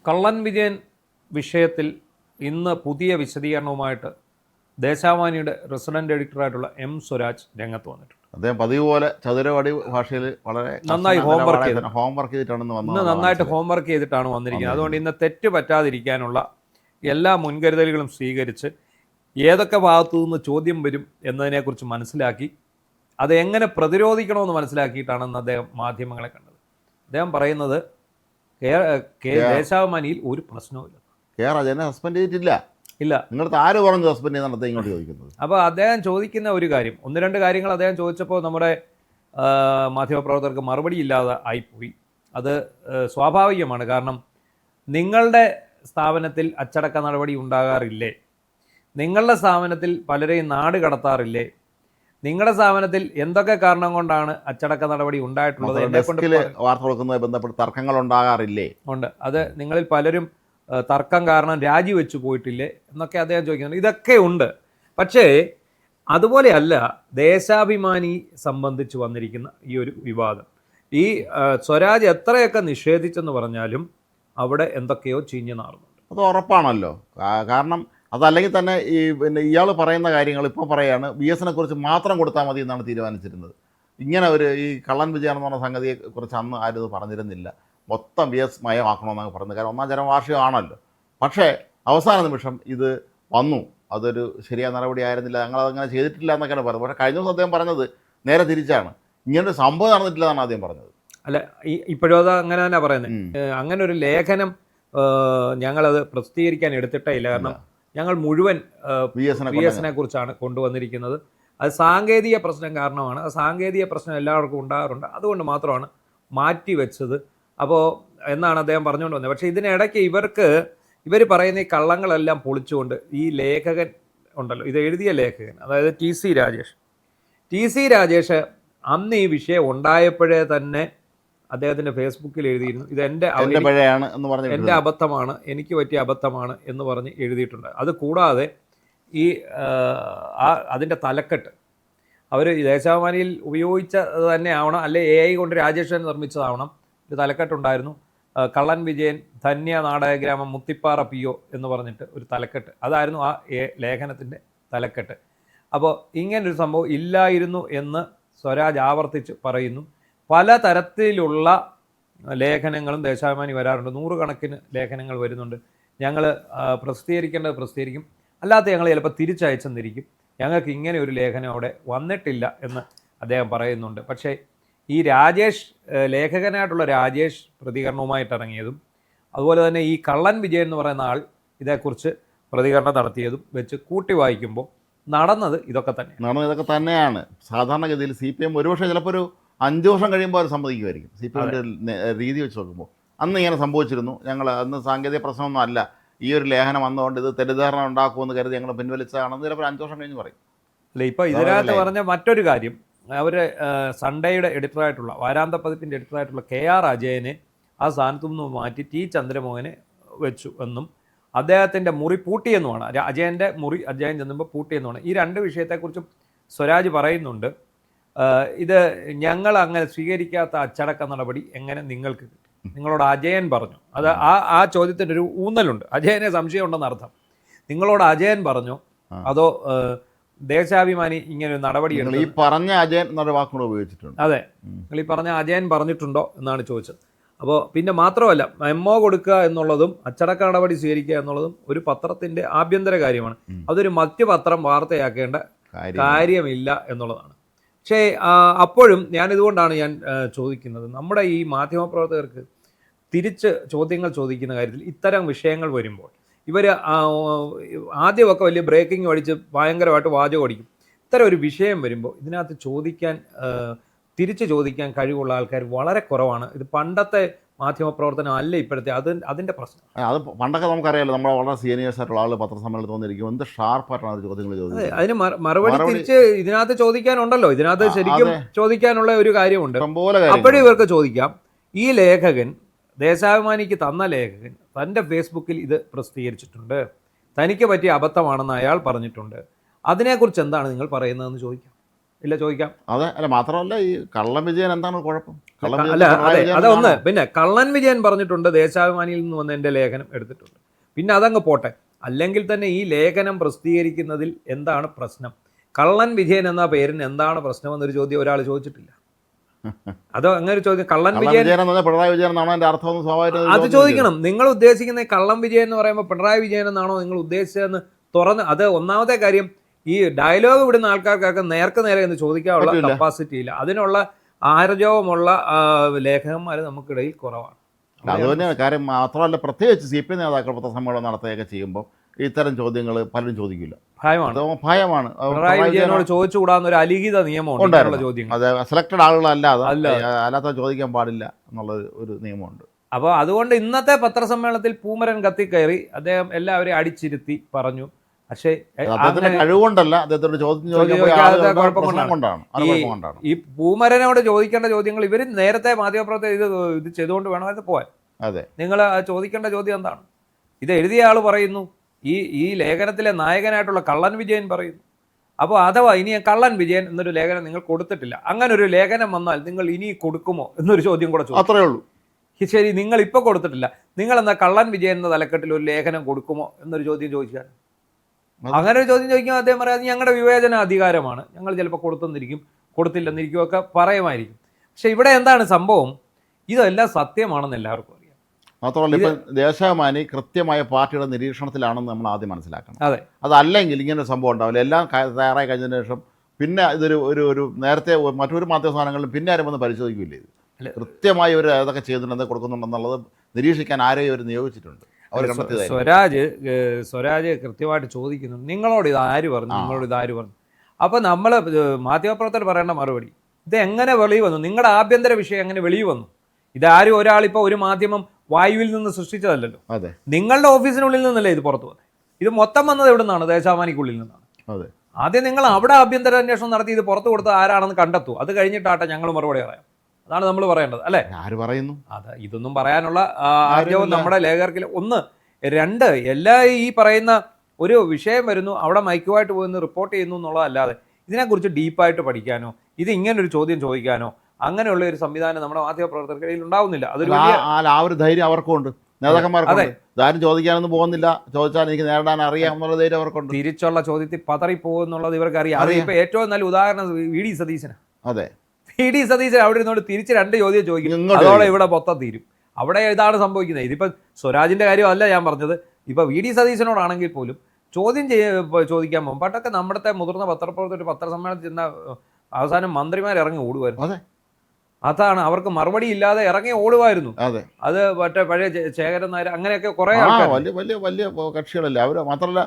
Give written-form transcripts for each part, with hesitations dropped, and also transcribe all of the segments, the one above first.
കള്ളൻ വിജയൻ വിഷയത്തിൽ ഇന്ന് പുതിയ വിശദീകരണവുമായിട്ട് ദേശാഭിമാനിയുടെ റെസിഡന്റ് എഡിറ്ററായിട്ടുള്ള എം സ്വരാജ് രംഗത്ത് വന്നിട്ടുണ്ട്. അദ്ദേഹം പതിവ് പോലെ ചതുരവടി ഭാഷയിൽ വളരെ നന്നായി ഹോംവർക്ക് ചെയ്തിട്ടാണ് നന്നായിട്ട് ഹോംവർക്ക് ചെയ്തിട്ടാണ് വന്നിരിക്കുന്നത്. അതുകൊണ്ട് ഇന്ന് തെറ്റ് പറ്റാതിരിക്കാനുള്ള എല്ലാ മുൻകരുതലുകളും സ്വീകരിച്ച് ഏതൊക്കെ ഭാഗത്തു നിന്ന് ചോദ്യം വരും എന്നതിനെക്കുറിച്ച് മനസ്സിലാക്കി അത് എങ്ങനെ പ്രതിരോധിക്കണമെന്ന് മനസ്സിലാക്കിയിട്ടാണ് ഇന്ന് അദ്ദേഹം മാധ്യമങ്ങളെ കണ്ടത്. അദ്ദേഹം പറയുന്നത് ദേശാഭിമാനിയിൽ ഒരു പ്രശ്നവുമില്ല. രാജേനെ സസ്പെൻഡ് ചെയ്തിട്ടില്ല. ഇല്ല, നിങ്ങളുടെ ആര് പറഞ്ഞു സസ്പെൻഡ് ചെയ്യുന്നതാണ് അദ്ദേഹം ഇങ്ങോട്ട് ചോദിക്കുന്നത്. അപ്പോൾ അദ്ദേഹം ചോദിക്കുന്ന ഒരു കാര്യം, ഒന്ന് രണ്ട് കാര്യങ്ങൾ അദ്ദേഹം ചോദിച്ചപ്പോൾ നമ്മുടെ മാധ്യമപ്രവർത്തകർക്ക് മറുപടി ഇല്ലാതെ ആയിപ്പോയി. അത് സ്വാഭാവികമാണ്. കാരണം നിങ്ങളുടെ സ്ഥാപനത്തിൽ അച്ചടക്ക നടപടി ഉണ്ടാകാറില്ലേ? നിങ്ങളുടെ സ്ഥാപനത്തിൽ പലരെയും നാട് കടത്താറില്ലേ? നിങ്ങളുടെ സ്ഥാപനത്തിൽ എന്തൊക്കെ കാരണം കൊണ്ടാണ് അച്ചടക്ക നടപടി ഉണ്ടായിട്ടുള്ളത്? വാർത്ത കൊടുക്കുന്നതുമായി ബന്ധപ്പെട്ട് തർക്കങ്ങൾ ഉണ്ടാകാറില്ലേ? ഉണ്ട്. അത് നിങ്ങളിൽ പലരും തർക്കം കാരണം രാജിവെച്ചു പോയിട്ടില്ലേ എന്നൊക്കെ അദ്ദേഹം ചോദിക്കുന്നുണ്ട്. ഇതൊക്കെ ഉണ്ട്. പക്ഷേ അതുപോലെയല്ല ദേശാഭിമാനി സംബന്ധിച്ച് വന്നിരിക്കുന്ന ഈ ഒരു വിവാദം. ഈ സ്വരാജ് എത്രയൊക്കെ നിഷേധിച്ചെന്ന് പറഞ്ഞാലും അവിടെ എന്തൊക്കെയോ ചീഞ്ഞു നാറുന്നുണ്ട്. അത് ഉറപ്പാണല്ലോ. കാരണം അതല്ലെങ്കിൽ തന്നെ ഇയാൾ പറയുന്ന കാര്യങ്ങൾ ഇപ്പോൾ പറയുകയാണ്, BSനെ കുറിച്ച് മാത്രം കൊടുത്താൽ മതി എന്നാണ് തീരുമാനിച്ചിരുന്നത്. ഇങ്ങനെ ഈ കള്ളൻ വിജയൻ എന്ന് പറഞ്ഞ സംഗതിയെക്കുറിച്ച് അന്ന് ആരും ഇത് പറഞ്ഞിരുന്നില്ല. മൊത്തം BS മയമാക്കണമെന്നാണ് പറയുന്നത്. കാരണം ഒന്നാം ജനവാർഷികമാണല്ലോ. പക്ഷേ അവസാന നിമിഷം ഇത് വന്നു. അതൊരു ശരിയായ നടപടി ആയിരുന്നില്ല, ഞങ്ങളതങ്ങനെ ചെയ്തിട്ടില്ല എന്നൊക്കെയാണ് പറയുന്നത്. പക്ഷേ കഴിഞ്ഞ ദിവസം അദ്ദേഹം പറഞ്ഞത് നേരെ തിരിച്ചാണ്. ഇങ്ങനൊരു സംഭവം നടന്നിട്ടില്ല എന്നാണ് ആദ്യം പറഞ്ഞത്. അല്ല, ഇപ്പോഴും അത് അങ്ങനെ തന്നെ പറയുന്നത്. അങ്ങനെ ഒരു ലേഖനം ഞങ്ങളത് പ്രസിദ്ധീകരിക്കാൻ എടുത്തിട്ടേ ഇല്ല. കാരണം ഞങ്ങൾ മുഴുവൻ BSനെ കുറിച്ചാണ് കൊണ്ടുവന്നിരിക്കുന്നത്. അത് സാങ്കേതിക പ്രശ്നം കാരണമാണ്. ആ സാങ്കേതിക പ്രശ്നം എല്ലാവർക്കും ഉണ്ടാകാറുണ്ട്. അതുകൊണ്ട് മാത്രമാണ് മാറ്റി വെച്ചത്. അപ്പോൾ എന്നാണ് അദ്ദേഹം പറഞ്ഞുകൊണ്ട് വന്നത്. പക്ഷേ ഇതിനിടയ്ക്ക് ഇവർ പറയുന്ന ഈ കള്ളങ്ങളെല്ലാം പൊളിച്ചുകൊണ്ട് ഈ ലേഖകൻ ഉണ്ടല്ലോ, ഇത് എഴുതിയ ലേഖകൻ, അതായത് TC രാജേഷ് അന്ന് ഈ വിഷയം ഉണ്ടായപ്പോഴേ തന്നെ അദ്ദേഹത്തിൻ്റെ ഫേസ്ബുക്കിൽ എഴുതിയിരുന്നു, ഇത് എൻ്റെ അബദ്ധമാണ്, എനിക്ക് പറ്റിയ അബദ്ധമാണ് എന്ന് പറഞ്ഞ് എഴുതിയിട്ടുണ്ട്. അത് കൂടാതെ ഈ അതിൻ്റെ തലക്കെട്ട് അവർ ദേശാഭിമാനിയിൽ ഉപയോഗിച്ചത് തന്നെ ആവണം, അല്ലെ AI കൊണ്ട് രാജേഷ് നിർമ്മിച്ചതാവണം. ഒരു തലക്കെട്ടുണ്ടായിരുന്നു, കള്ളൻ വിജയൻ ധന്യ നാടകഗ്രാമം മുത്തിപ്പാറ PO എന്ന് പറഞ്ഞിട്ട് ഒരു തലക്കെട്ട്. അതായിരുന്നു ആ ലേഖനത്തിൻ്റെ തലക്കെട്ട്. അപ്പോൾ ഇങ്ങനൊരു സംഭവം ഇല്ലായിരുന്നു എന്ന് സ്വരാജ് ആവർത്തിച്ച് പറയുന്നു. പല തരത്തിലുള്ള ലേഖനങ്ങളും ദേശാഭിമാനി വരാറുണ്ട്. 100 കണക്കിന് ലേഖനങ്ങൾ വരുന്നുണ്ട്. ഞങ്ങൾ പ്രസിദ്ധീകരിക്കേണ്ടത് പ്രസിദ്ധീകരിക്കും, അല്ലാത്ത ഞങ്ങൾ ചിലപ്പോൾ തിരിച്ചയച്ചെന്നിരിക്കും. ഞങ്ങൾക്ക് ഇങ്ങനെ ഒരു ലേഖനം അവിടെ വന്നിട്ടില്ല എന്ന് അദ്ദേഹം പറയുന്നുണ്ട്. പക്ഷേ ഈ ലേഖകനായിട്ടുള്ള രാജേഷ് പ്രതികരണവുമായിട്ട് ഇറങ്ങിയതും അതുപോലെ തന്നെ ഈ കള്ളൻ വിജയൻ എന്ന് പറയുന്ന ആൾ ഇതേക്കുറിച്ച് പ്രതികരണം നടത്തിയതും വെച്ച് കൂട്ടി വായിക്കുമ്പോൾ നടന്നത് ഇതൊക്കെ തന്നെയാണ്. സാധാരണഗതിയിൽ CPM ഒരുപക്ഷെ ചിലപ്പോൾ ഒരു 5 വർഷം കഴിയുമ്പോൾ അവർ സമ്മതിക്കുമായിരിക്കും. CPMൻ്റെ രീതി വെച്ച് നോക്കുമ്പോൾ അന്ന് ഇങ്ങനെ സംഭവിച്ചിരുന്നു, ഞങ്ങൾ അന്ന് സാങ്കേതിക പ്രശ്നമൊന്നും അല്ല, ഈ ഒരു ലേഖനം വന്നുകൊണ്ട് ഇത് തെറ്റിദ്ധാരണ ഉണ്ടാക്കുമെന്ന് കരുതി ഞങ്ങൾ പിൻവലിച്ചതാണെന്ന് ചിലപ്പോൾ 5 വർഷം കഴിഞ്ഞ് പറയും. അല്ല, ഇപ്പോൾ ഇതിനകത്ത് പറഞ്ഞ മറ്റൊരു കാര്യം, അവർ സൺഡേയുടെ എഡിറ്ററായിട്ടുള്ള വാരാന്ത പതിപ്പിൻ്റെ എഡിറ്ററായിട്ടുള്ള KR അജയനെ ആ സ്ഥാനത്തു നിന്ന് മാറ്റി T ചന്ദ്രമോഹനെ വെച്ചു എന്നും അദ്ദേഹത്തിൻ്റെ മുറി പൂട്ടിയെന്നുമാണ്. അജയൻ്റെ മുറി അജയൻ ചെന്നുമ്പോൾ പൂട്ടിയെന്നുമാണ്. ഈ രണ്ട് വിഷയത്തെക്കുറിച്ചും സ്വരാജ് പറയുന്നുണ്ട്. ഇത് ഞങ്ങൾ അങ്ങനെ സ്വീകരിക്കാത്ത അച്ചടക്ക നടപടി എങ്ങനെ നിങ്ങൾക്ക് കിട്ടും? നിങ്ങളോട് അജയൻ പറഞ്ഞു. അത് ആ ചോദ്യത്തിൻ്റെ ഒരു ഊന്നലുണ്ട്. അജയനെ സംശയമുണ്ടെന്ന് അർത്ഥം. നിങ്ങളോട് അജയൻ പറഞ്ഞു, അതോ ദേശാഭിമാനി ഇങ്ങനെ ഒരു നടപടി ഈ പറഞ്ഞ അജയൻ എന്നൊരു വാക്കുകൂടെ ഉപയോഗിച്ചിട്ടുണ്ട്? അതെ, നിങ്ങൾ ഈ പറഞ്ഞ അജയൻ പറഞ്ഞിട്ടുണ്ടോ എന്നാണ് ചോദിച്ചത്. അപ്പോൾ പിന്നെ മാത്രമല്ല, മെമ്മോ കൊടുക്കുക എന്നുള്ളതും അച്ചടക്ക നടപടി സ്വീകരിക്കുക എന്നുള്ളതും ഒരു പത്രത്തിൻ്റെ ആഭ്യന്തര കാര്യമാണ്. അതൊരു മധ്യപത്രം വാർത്തയാക്കേണ്ട കാര്യമില്ല എന്നുള്ളതാണ്. പക്ഷേ അപ്പോഴും ഇതുകൊണ്ടാണ് ഞാൻ ചോദിക്കുന്നത്, നമ്മുടെ ഈ മാധ്യമപ്രവർത്തകർക്ക് തിരിച്ച് ചോദ്യങ്ങൾ ചോദിക്കുന്ന കാര്യത്തിൽ ഇത്തരം വിഷയങ്ങൾ വരുമ്പോൾ ഇവർ ആദ്യമൊക്കെ വലിയ ബ്രേക്കിംഗ് അടിച്ച് ഭയങ്കരമായിട്ട് വാചകം അടിക്കും. ഇത്തരം ഒരു വിഷയം വരുമ്പോൾ ഇതിനകത്ത് തിരിച്ച് ചോദിക്കാൻ കഴിവുള്ള ആൾക്കാർ വളരെ കുറവാണ്. ഇത് പണ്ടത്തെ മാധ്യമപ്രവർത്തനം അല്ല ഇപ്പോഴത്തെ. അതിൻ്റെ പ്രശ്നം. അത് പണ്ടൊക്കെ നമുക്കറിയാമല്ലോ, നമ്മുടെ വളരെ സീനിയേഴ്സ് ആയിട്ടുള്ള ആൾ പത്രസമ്മേളനത്തിൽ വന്നിരിക്കും, എന്ത് ഷാർപ്പായിട്ടാണ് ചോദ്യങ്ങൾ ചോദിച്ചത്. അതിന് മറുപടി തിരിച്ച് ഇതിനകത്ത് ചോദിക്കാനുണ്ടല്ലോ. ഇതിനകത്ത് ശരിക്കും ചോദിക്കാനുള്ള ഒരു കാര്യമുണ്ട്. അപ്പോഴും ഇവർക്ക് ചോദിക്കാം. ഈ ലേഖകൻ, ദേശാഭിമാനിക്ക് തന്ന ലേഖകൻ തൻ്റെ ഫേസ്ബുക്കിൽ ഇത് പ്രസിദ്ധീകരിച്ചിട്ടുണ്ട്, തനിക്ക് പറ്റിയ അബദ്ധമാണെന്ന് അയാൾ പറഞ്ഞിട്ടുണ്ട്, അതിനെക്കുറിച്ച് എന്താണ് നിങ്ങൾ പറയുന്നതെന്ന് ചോദിക്കാം. ഇല്ല, ചോദിക്കാം. അതെ, അല്ല മാത്രമല്ല ഈ കള്ളൻ വിജയൻ എന്താണ് കുഴപ്പം? കള്ളൻ വിജയൻ അല്ല, പിണറായി അതെ, വിജയൻ അതൊന്ന്. ആണോ? പിന്നെ കള്ളൻ വിജയൻ പറഞ്ഞിട്ടുണ്ട് ദേശാഭിമാനിയിൽ നിന്ന് വന്ന എൻ്റെ ലേഖനം എടുത്തിട്ടുണ്ട്. പിന്നെ അതങ്ങ് പോട്ടെ. അല്ലെങ്കിൽ തന്നെ ഈ ലേഖനം പ്രസിദ്ധീകരിക്കുന്നതിൽ എന്താണ് പ്രശ്നം? കള്ളൻ വിജയൻ എന്ന പേരിന് എന്താണ് പ്രശ്നമെന്നൊരു ചോദ്യം ഒരാൾ ചോദിച്ചിട്ടില്ല. അതോ അങ്ങനെ ഒരു ചോദ്യം, കള്ളൻ കള്ളൻ വിജയൻ വിജയൻ എന്ന് പറഞ്ഞാൽ പിണറായി വിജയൻ എന്നാണോ എൻ്റെ അർത്ഥം എന്ന് സ്വാഭാവികമായിട്ടും അത് ചോദിക്കണം. നിങ്ങൾ ഉദ്ദേശിക്കുന്ന ഈ കള്ളം വിജയൻ എന്ന് പറയുമ്പോൾ പിണറായി വിജയൻ എന്നാണോ നിങ്ങൾ ഉദ്ദേശിച്ചതെന്ന് തുറന്ന്, അത് ഒന്നാമത്തെ കാര്യം, ഈ ഡയലോഗ് വിടുന്ന ആൾക്കാർക്കൊക്കെ നേർക്ക് നേരെ എന്ന് ചോദിക്കാനുള്ള പറ്റില്ല. കപ്പാസിറ്റി ഇല്ല. അതിനുള്ള ആർജവമുള്ള ലേഖകന്മാർ നമുക്കിടയിൽ കുറവാണ്. അതുതന്നെയാണ് കാര്യം. മാത്രമല്ല പ്രത്യേകിച്ച് CPM നേതാക്കൾ പത്രസമ്മേളനം നടത്തുകയൊക്കെ ചെയ്യുമ്പോൾ ഇത്തരം ചോദ്യങ്ങൾ പലരും ചോദിക്കില്ല. ഭയമാണ്. അത് ഭയമാണ്. പിണറായി വിജയനോട് ചോദിച്ചുകൂടാന്ന ഒരു അലിഖിത നിയമമുണ്ട് ഇങ്ങനെയുള്ള ചോദ്യങ്ങൾ. അത് സെലക്റ്റഡ് ആളുകളല്ലാതെ അല്ലാത്ത ചോദിക്കാൻ പാടില്ല എന്നുള്ള ഒരു നിയമമുണ്ട്. അപ്പോൾ അതുകൊണ്ട് ഇന്നത്തെ പത്രസമ്മേളനത്തിൽ പൂമരൻ കത്തിക്കയറി അദ്ദേഹം എല്ലാവരെയും അടിച്ചിരുത്തി പറഞ്ഞു. പക്ഷേ അദ്ദേഹത്തിന്റെ കഴിവുകൊണ്ടല്ല, അദ്ദേഹത്തോട് ചോദ്യം കുഴപ്പം കൊണ്ടാണ്. ഈ പൂമരനോട് ചോദിക്കേണ്ട ചോദ്യങ്ങൾ ഇവർ നേരത്തെ മാധ്യമപ്രവർത്തകർ ഇത് ചെയ്തുകൊണ്ട് വേണമായിരുന്നു പോകാൻ. അതെ, നിങ്ങൾ ചോദിക്കേണ്ട ചോദ്യം എന്താണ്? ഇത് എഴുതിയ ആൾ പറയുന്നു, ഈ ലേഖനത്തിലെ നായകനായിട്ടുള്ള കള്ളൻ വിജയൻ പറയുന്നു. അപ്പോൾ അഥവാ ഇനി കള്ളൻ വിജയൻ എന്നൊരു ലേഖനം നിങ്ങൾ കൊടുത്തിട്ടില്ല, അങ്ങനെ ഒരു ലേഖനം വന്നാൽ നിങ്ങൾ ഇനി കൊടുക്കുമോ എന്നൊരു ചോദ്യം കൂടെ ചോദിക്കും. അത്രേ ഉള്ളൂ. ശരി, നിങ്ങൾ ഇപ്പോൾ കൊടുത്തിട്ടില്ല, നിങ്ങൾ എന്നാൽ കള്ളൻ വിജയൻ എന്ന തലക്കെട്ടിൽ ഒരു ലേഖനം കൊടുക്കുമോ എന്നൊരു ചോദ്യം ചോദിച്ചാൽ, അങ്ങനെ ഒരു ചോദ്യം ചോദിക്കുമ്പോൾ അദ്ദേഹം പറയാം ഞങ്ങളുടെ വിവേചന അധികാരമാണ്, ഞങ്ങൾ ചിലപ്പോൾ കൊടുത്തെന്നിരിക്കും, കൊടുത്തില്ലെന്നിരിക്കും ഒക്കെ പറയുമായിരിക്കും. പക്ഷെ ഇവിടെ എന്താണ് സംഭവം? ഇതെല്ലാം സത്യമാണെന്ന് എല്ലാവർക്കും അറിയാം. മാത്രമല്ല ഇപ്പം ദേശാഭിമാനി കൃത്യമായ പാർട്ടിയുടെ നിരീക്ഷണത്തിലാണെന്ന് നമ്മൾ ആദ്യം മനസ്സിലാക്കണം. അതെ, അതല്ലെങ്കിൽ ഇങ്ങനൊരു സംഭവം ഉണ്ടാവില്ല. എല്ലാം തയ്യാറായി കഴിഞ്ഞതിന് ശേഷം പിന്നെ ഇതൊരു ഒരു നേരത്തെ മറ്റൊരു മാധ്യമ സാധനങ്ങളിലും പിന്നെ ആരും വന്ന് പരിശോധിക്കില്ല. ഇത് കൃത്യമായി ഒരു ഏതൊക്കെ ചെയ്യുന്നുണ്ടെന്ന് കൊടുക്കുന്നുണ്ടെന്നുള്ളത് നിരീക്ഷിക്കാൻ ആരെയും അവർ നിയോഗിച്ചിട്ടുണ്ട്. അവർ സ്വരാജ് കൃത്യമായിട്ട് ചോദിക്കുന്നു, നിങ്ങളോട് ഇത് ആര് പറഞ്ഞു, നിങ്ങളോട് ഇത് ആര് പറഞ്ഞു. അപ്പോൾ നമ്മൾ മാധ്യമപ്രവർത്തകർ പറയേണ്ട മറുപടി, ഇത് എങ്ങനെ വെളിയിൽ വന്നു, നിങ്ങളുടെ ആഭ്യന്തര വിഷയം എങ്ങനെ വെളിയിൽ വന്നു? ഇതാരും ഒരാളിപ്പോൾ ഒരു മാധ്യമം വായുവിൽ നിന്ന് സൃഷ്ടിച്ചതല്ലല്ലോ. അതെ, നിങ്ങളുടെ ഓഫീസിനുള്ളിൽ നിന്നല്ലേ ഇത് പുറത്തു വന്നത്. ഇത് മൊത്തം വന്നത് എവിടെ നിന്നാണ്? ദേശാഭിമാനിക്കുള്ളിൽ നിന്നാണ്. അതെ, ആദ്യം നിങ്ങൾ അവിടെ ആഭ്യന്തര അന്വേഷണം നടത്തി ഇത് പുറത്തു കൊടുത്തത് ആരാണെന്ന് കണ്ടെത്തൂ. അത് കഴിഞ്ഞിട്ടാട്ടെ ഞങ്ങൾ മറുപടി പറയാം. അതാണ് നമ്മൾ പറയേണ്ടത്, അല്ലേ? ആര് പറയുന്നു? അതെ, ഇതൊന്നും പറയാനുള്ള ആദ്യവും നമ്മുടെ ലേഖകർക്കില്ല. ഒന്ന്, രണ്ട്, എല്ലാ ഈ പറയുന്ന ഒരു വിഷയം വരുന്നു, അവിടെ മൈക്കുമായിട്ട് പോയി റിപ്പോർട്ട് ചെയ്യുന്നു എന്നുള്ളതല്ലാതെ ഇതിനെക്കുറിച്ച് ഡീപ്പായിട്ട് പഠിക്കാനോ ഇത് ഇങ്ങനൊരു ചോദ്യം ചോദിക്കാനോ അങ്ങനെയുള്ള ഒരു സംവിധാനം നമ്മുടെ മാധ്യമപ്രവർത്തകർക്കിടയിൽ ഉണ്ടാവുന്നില്ല. അതൊരു ആ ഒരു ധൈര്യം അവർക്കുണ്ട്, നേതാക്കന്മാർക്കുണ്ട്. ഇതാരും ചോദിക്കാനൊന്നും പോകുന്നില്ല, ചോദിച്ചാൽ എനിക്ക് നേരിടാൻ അറിയാം എന്നുള്ള ധൈര്യം അവർക്കുണ്ട്. തിരിച്ചുള്ള ചോദ്യത്തിൽ പതറിപ്പോകുന്നുള്ളത് ഇവർക്ക് അറിയാം. അത് ഇപ്പൊ ഏറ്റവും നല്ല ഉദാഹരണം VD സതീശനാണ്. അതെ, VD സതീശൻ അവിടെ ഇരുന്നോണ്ട് തിരിച്ച് 2 ചോദ്യം ചോദിക്കും, അതോടെ ഇവിടെ മൊത്തം തീരും. അവിടെ ഇതാണ് സംഭവിക്കുന്നത്. ഇതിപ്പോൾ സ്വരാജിന്റെ കാര്യമല്ല ഞാൻ പറഞ്ഞത്. ഇപ്പൊ VD സതീശനോടാണെങ്കിൽ പോലും ചോദ്യം ചോദിക്കാൻ പോകും. പണ്ടൊക്കെ നമ്മുടെ മുതിർന്ന പത്രപ്രവർത്തകർ പത്രസമ്മേളനത്തിൽ ചെന്ന അവസാനം മന്ത്രിമാർ ഇറങ്ങി ഓടുമായിരുന്നു. അതെ, അതാണ്, അവർക്ക് മറുപടി ഇല്ലാതെ ഇറങ്ങി ഓടുമായിരുന്നു. അതെ, അത് മറ്റേ പഴയ ശേഖരൻ നായർ അങ്ങനെയൊക്കെ കുറെ വലിയ കക്ഷികളല്ലേ അവർ. മാത്രമല്ല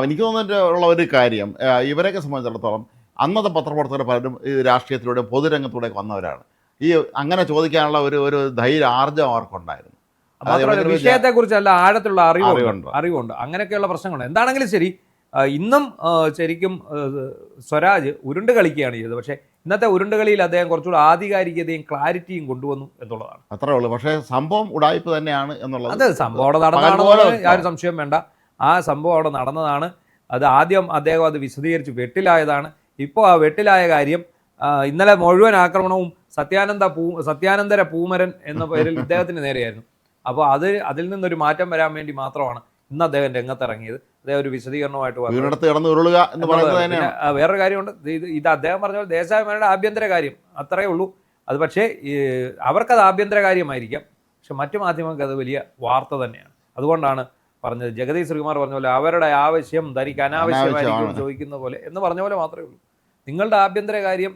എനിക്ക് തോന്നിയിട്ടുള്ള ഒരു കാര്യം, ഇവരെയൊക്കെ സംബന്ധിച്ചിടത്തോളം അന്നത്തെ പത്രപ്രവർത്തകർ പലരും ഈ രാഷ്ട്രീയത്തിലൂടെ പൊതുരംഗത്തൂടെ വന്നവരാണ്. ഈ അങ്ങനെ ചോദിക്കാനുള്ള ഒരു ധൈര്യ ആർജവം അവർക്കുണ്ടായിരുന്നു. വിഷയത്തെ കുറിച്ചല്ല ആഴത്തിലുള്ള അറിവുണ്ട്. അങ്ങനെയൊക്കെയുള്ള പ്രശ്നങ്ങളുണ്ട്. എന്താണെങ്കിലും ശരി, ഇന്നും ശരിക്കും സ്വരാജ് ഉരുണ്ട് കളിക്കുകയാണ് ചെയ്തത്. പക്ഷേ ഇന്നത്തെ ഉരുണ്ടുകളിയിൽ അദ്ദേഹം കുറച്ചുകൂടി ആധികാരികതയും ക്ലാരിറ്റിയും കൊണ്ടുവന്നു എന്നുള്ളതാണ്. അത്രേ ഉള്ളൂ. പക്ഷേ സംഭവം ഉടായ്പ തന്നെയാണ് എന്നുള്ളത്. അത് സംഭവം അവിടെ നടന്നതാണ്, യാതൊരു സംശയം വേണ്ട. ആ സംഭവം അവിടെ നടന്നതാണ്. അത് ആദ്യം അദ്ദേഹം അത് വിശദീകരിച്ച് വെട്ടിലായതാണ്. ഇപ്പോൾ ആ വെട്ടിലായ കാര്യം ഇന്നലെ മുഴുവൻ ആക്രമണവും സത്യാനന്ദര പൂമരൻ എന്ന പേരിൽ ഇദ്ദേഹത്തിന് നേരെയായിരുന്നു. അപ്പോൾ അതിൽ നിന്നൊരു മാറ്റം വരാൻ വേണ്ടി മാത്രമാണ് ഇന്ന് അദ്ദേഹം രംഗത്തിറങ്ങിയത്. അദ്ദേഹം ഒരു വിശദീകരണമായിട്ട് വേറൊരു കാര്യമുണ്ട്. ഇത് അദ്ദേഹം പറഞ്ഞ പോലെ ദേശാഭിമാനിയുടെ ആഭ്യന്തര കാര്യം അത്രയേ ഉള്ളൂ. അത് പക്ഷേ അവർക്കത് ആഭ്യന്തര കാര്യമായിരിക്കാം, പക്ഷെ മറ്റു മാധ്യമങ്ങൾക്ക് അത് വലിയ വാർത്ത തന്നെയാണ്. അതുകൊണ്ടാണ് പറഞ്ഞത്, ജഗദീഷ് ശ്രീകുമാർ പറഞ്ഞ പോലെ അവരുടെ ആവശ്യം ധരിക്ക് അനാവശ്യമായിരിക്കും ചോദിക്കുന്ന പോലെ എന്ന് പറഞ്ഞ പോലെ മാത്രമേ ഉള്ളൂ. നിങ്ങളുടെ ആഭ്യന്തര കാര്യം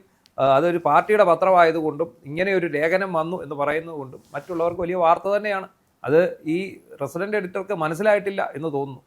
അതൊരു പാർട്ടിയുടെ പത്രമായതുകൊണ്ടും ഇങ്ങനെ ഒരു ലേഖനം വന്നു എന്ന് പറയുന്നത് കൊണ്ടും മറ്റുള്ളവർക്ക് വലിയ വാർത്ത തന്നെയാണ്. അത് ഈ റെസിഡന്റ് എഡിറ്റർക്ക് മനസ്സിലായിട്ടില്ല എന്ന് തോന്നുന്നു.